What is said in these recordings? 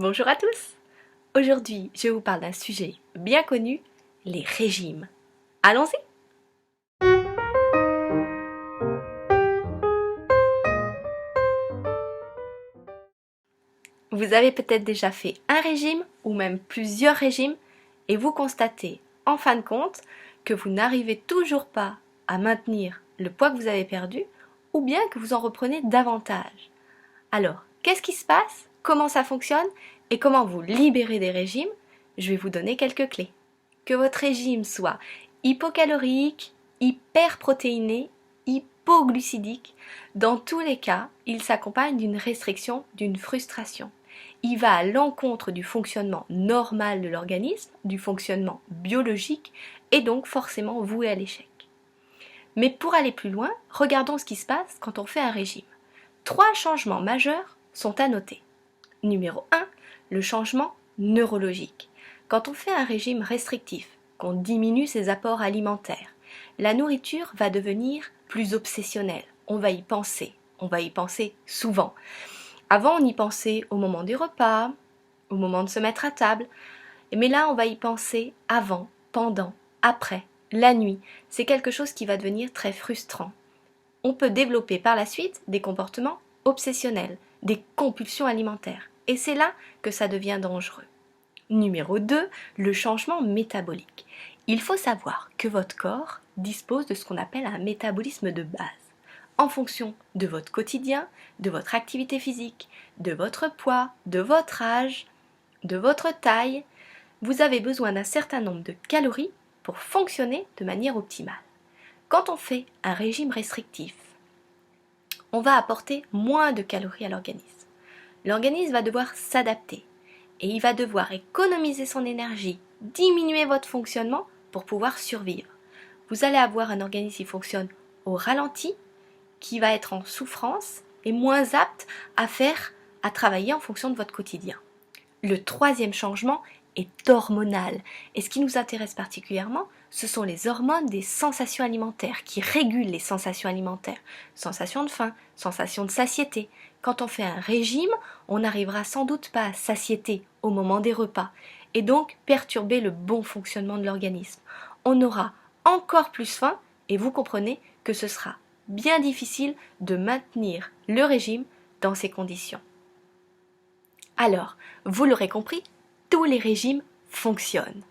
Bonjour à tous! Aujourd'hui, je vous parle d'un sujet bien connu, les régimes. Allons-y! Vous avez peut-être déjà fait un régime ou même plusieurs régimes et vous constatez en fin de compte que vous n'arrivez toujours pas à maintenir le poids que vous avez perdu ou bien que vous en reprenez davantage. Alors, qu'est-ce qui se passe? Comment ça fonctionne? Et comment vous libérer des régimes? Je vais vous donner quelques clés. Que votre régime soit hypocalorique, hyperprotéiné, hypoglucidique, dans tous les cas, il s'accompagne d'une restriction, d'une frustration. Il va à l'encontre du fonctionnement normal de l'organisme, du fonctionnement biologique, et donc forcément voué à l'échec. Mais pour aller plus loin, regardons ce qui se passe quand on fait un régime. 3 changements majeurs sont à noter. Numéro 1, le changement neurologique. Quand on fait un régime restrictif, qu'on diminue ses apports alimentaires, la nourriture va devenir plus obsessionnelle. On va y penser souvent. Avant, on y pensait au moment des repas, au moment de se mettre à table, mais là, on va y penser avant, pendant, après, la nuit. C'est quelque chose qui va devenir très frustrant. On peut développer par la suite des comportements obsessionnels, des compulsions alimentaires. Et c'est là que ça devient dangereux. Numéro 2, le changement métabolique. Il faut savoir que votre corps dispose de ce qu'on appelle un métabolisme de base. En fonction de votre quotidien, de votre activité physique, de votre poids, de votre âge, de votre taille, vous avez besoin d'un certain nombre de calories pour fonctionner de manière optimale. Quand on fait un régime restrictif, on va apporter moins de calories à l'organisme. L'organisme va devoir s'adapter et il va devoir économiser son énergie, diminuer votre fonctionnement pour pouvoir survivre. Vous allez avoir un organisme qui fonctionne au ralenti, qui va être en souffrance et moins apte à travailler en fonction de votre quotidien. Le troisième changement est hormonal et ce qui nous intéresse particulièrement, ce sont les hormones des sensations alimentaires qui régulent les sensations alimentaires. Sensation de faim, sensation de satiété. Quand on fait un régime, on n'arrivera sans doute pas à satiété au moment des repas et donc perturber le bon fonctionnement de l'organisme. On aura encore plus faim et vous comprenez que ce sera bien difficile de maintenir le régime dans ces conditions. Alors, vous l'aurez compris, tous les régimes fonctionnent.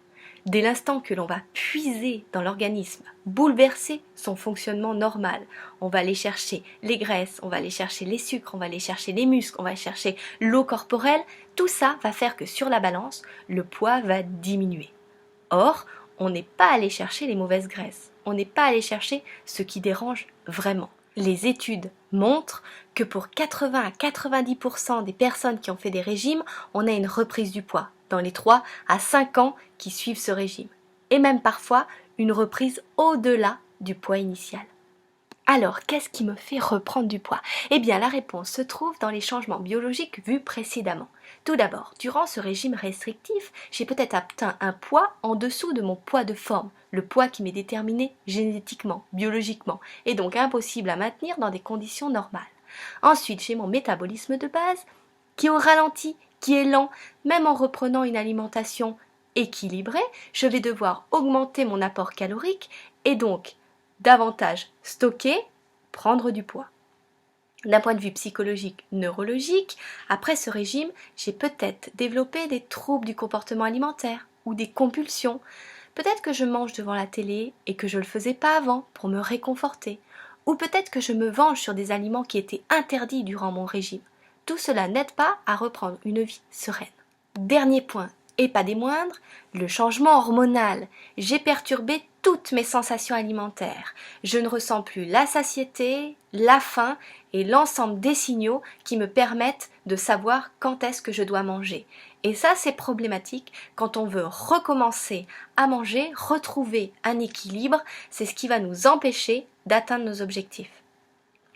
Dès l'instant que l'on va puiser dans l'organisme, bouleverser son fonctionnement normal, on va aller chercher les graisses, on va aller chercher les sucres, on va aller chercher les muscles, on va chercher l'eau corporelle, tout ça va faire que sur la balance, le poids va diminuer. Or, on n'est pas allé chercher les mauvaises graisses, on n'est pas allé chercher ce qui dérange vraiment. Les études montrent que pour 80 à 90% des personnes qui ont fait des régimes, on a une reprise du poids dans les 3 à 5 ans qui suivent ce régime. Et même parfois une reprise au-delà du poids initial. Alors, qu'est-ce qui me fait reprendre du poids? Eh bien, la réponse se trouve dans les changements biologiques vus précédemment. Tout d'abord, durant ce régime restrictif, j'ai peut-être atteint un poids en dessous de mon poids de forme, le poids qui m'est déterminé génétiquement, biologiquement, et donc impossible à maintenir dans des conditions normales. Ensuite, j'ai mon métabolisme de base qui est au ralenti, qui est lent, même en reprenant une alimentation équilibrée, je vais devoir augmenter mon apport calorique et donc davantage stocker, prendre du poids. D'un point de vue psychologique, neurologique, après ce régime, j'ai peut-être développé des troubles du comportement alimentaire ou des compulsions. Peut-être que je mange devant la télé et que je ne le faisais pas avant pour me réconforter. Ou peut-être que je me venge sur des aliments qui étaient interdits durant mon régime. Tout cela n'aide pas à reprendre une vie sereine. Dernier point, et pas des moindres, le changement hormonal. J'ai perturbé toutes mes sensations alimentaires. Je ne ressens plus la satiété, la faim et l'ensemble des signaux qui me permettent de savoir quand est-ce que je dois manger. Et ça, c'est problématique quand on veut recommencer à manger, retrouver un équilibre. C'est ce qui va nous empêcher d'atteindre nos objectifs.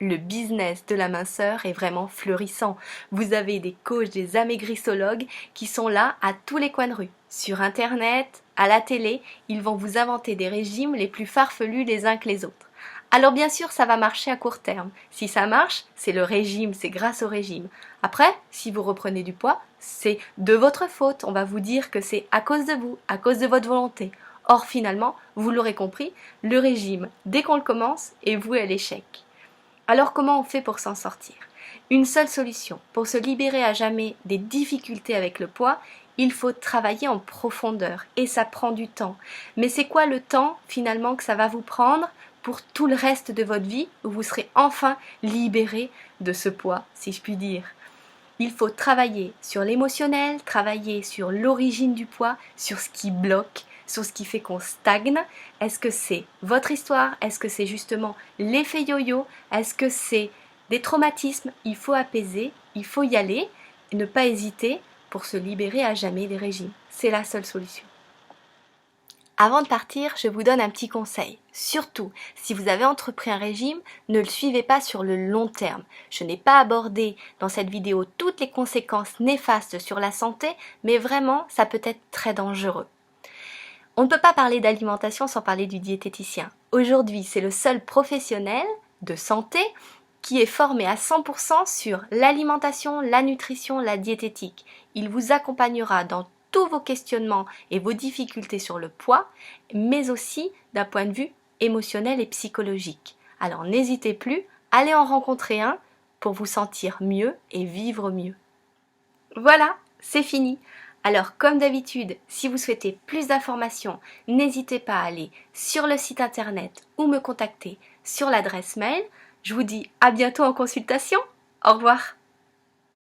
Le business de la minceur est vraiment fleurissant. Vous avez des coachs, des amaigrissologues qui sont là à tous les coins de rue. Sur internet, à la télé, ils vont vous inventer des régimes les plus farfelus les uns que les autres. Alors bien sûr, ça va marcher à court terme. Si ça marche, c'est le régime, c'est grâce au régime. Après, si vous reprenez du poids, c'est de votre faute. On va vous dire que c'est à cause de vous, à cause de votre volonté. Or finalement, vous l'aurez compris, le régime, dès qu'on le commence, est voué à l'échec. Alors comment on fait pour s'en sortir? Une seule solution. Pour se libérer à jamais des difficultés avec le poids, il faut travailler en profondeur et ça prend du temps. Mais c'est quoi le temps finalement que ça va vous prendre pour tout le reste de votre vie où vous serez enfin libéré de ce poids, si je puis dire? Il faut travailler sur l'émotionnel, travailler sur l'origine du poids, sur ce qui bloque, sur ce qui fait qu'on stagne. Est-ce que c'est votre histoire? Est-ce que c'est justement l'effet yo-yo? Est-ce que c'est des traumatismes? Il faut apaiser, il faut y aller, et ne pas hésiter pour se libérer à jamais des régimes. C'est la seule solution. Avant de partir, je vous donne un petit conseil. Surtout, si vous avez entrepris un régime, ne le suivez pas sur le long terme. Je n'ai pas abordé dans cette vidéo toutes les conséquences néfastes sur la santé, mais vraiment, ça peut être très dangereux. On ne peut pas parler d'alimentation sans parler du diététicien. Aujourd'hui, c'est le seul professionnel de santé qui est formé à 100% sur l'alimentation, la nutrition, la diététique. Il vous accompagnera dans tous vos questionnements et vos difficultés sur le poids, mais aussi d'un point de vue émotionnel et psychologique. Alors n'hésitez plus, allez en rencontrer un pour vous sentir mieux et vivre mieux. Voilà, c'est fini. Alors comme d'habitude, si vous souhaitez plus d'informations, n'hésitez pas à aller sur le site internet ou me contacter sur l'adresse mail. Je vous dis à bientôt en consultation. Au revoir.